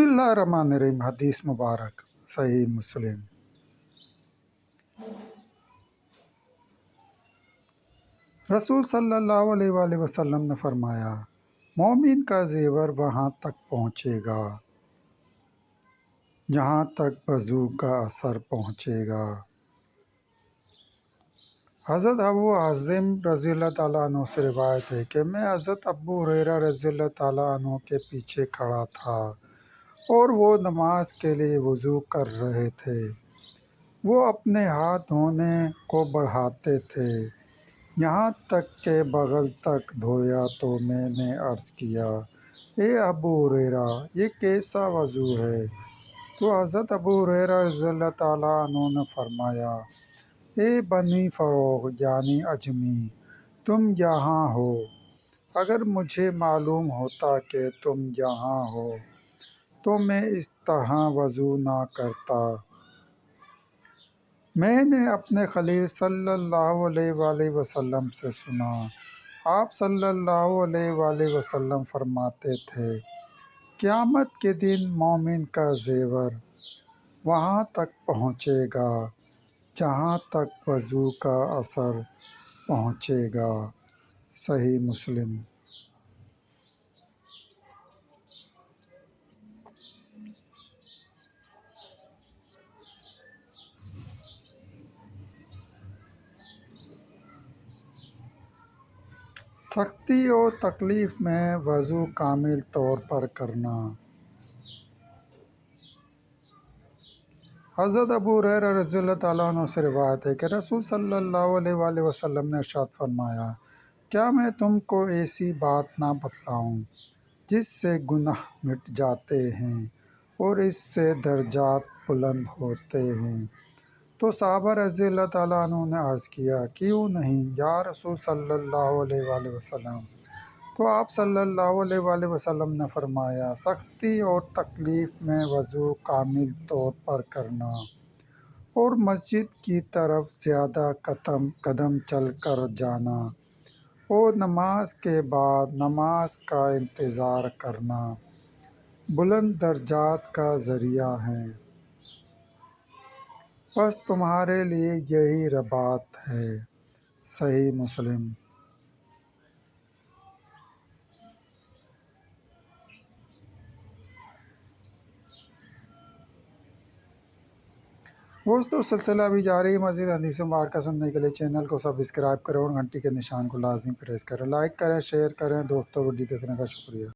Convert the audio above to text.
اللہ الرحمن الرحیم۔ حدیث مبارک صحیح مسلم۔ رسول صلی اللہ علیہ وآلہ وسلم نے فرمایا، مومن کا زیور وہاں تک پہنچے گا جہاں تک وضو کا اثر پہنچے گا۔ حضرت ابو عازم رضی اللہ تعالیٰ عنہ سے روایت ہے کہ میں حضرت ابو ہریرہ رضی اللہ تعالیٰ عنہ کے پیچھے کھڑا تھا اور وہ نماز کے لیے وضو کر رہے تھے۔ وہ اپنے ہاتھ دھونے کو بڑھاتے تھے یہاں تک کہ بغل تک دھویا تو میں نے عرض کیا، اے ابو ہریرہ، یہ کیسا وضو ہے؟ تو حضرت ابو ہریرہ رضی اللہ تعالیٰ عنہ نے فرمایا، اے بنی فروخ یعنی اجمی، تم یہاں ہو، اگر مجھے معلوم ہوتا کہ تم یہاں ہو تو میں اس طرح وضو نہ کرتا۔ میں نے اپنے خلیل صلی اللہ علیہ وآلہ وسلم سے سنا، آپ صلی اللہ علیہ وآلہ وسلم فرماتے تھے، قیامت کے دن مومن کا زیور وہاں تک پہنچے گا جہاں تک وضو کا اثر پہنچے گا۔ صحیح مسلم۔ سختی اور تکلیف میں وضو کامل طور پر کرنا۔ حضرت ابو ہریرہ رضی اللہ تعالیٰ عنہ سے روایت ہے کہ رسول صلی اللہ علیہ وآلہ وسلم نے ارشاد فرمایا، کیا میں تم کو ایسی بات نہ بتلاؤں جس سے گناہ مٹ جاتے ہیں اور اس سے درجات بلند ہوتے ہیں؟ تو صحابہ رضی اللہ تعالیٰ عنہ نے عرض کیا، کیوں نہیں یا رسول صلی اللہ علیہ وآلہ وسلم؟ تو آپ صلی اللہ علیہ وآلہ وسلم نے فرمایا، سختی اور تکلیف میں وضو کامل طور پر کرنا اور مسجد کی طرف زیادہ قدم چل کر جانا اور نماز کے بعد نماز کا انتظار کرنا بلند درجات کا ذریعہ ہیں۔ بس تمہارے لیے یہی رباط ہے۔ صحیح مسلم۔ دوستو، سلسلہ ابھی جاری ہے۔ مزید حدیث مبارکہ سننے کے لیے چینل کو سبسکرائب کریں اور گھنٹی کے نشان کو لازمی پریس کریں۔ لائک کریں، شیئر کریں۔ دوستو، ویڈیو دیکھنے کا شکریہ۔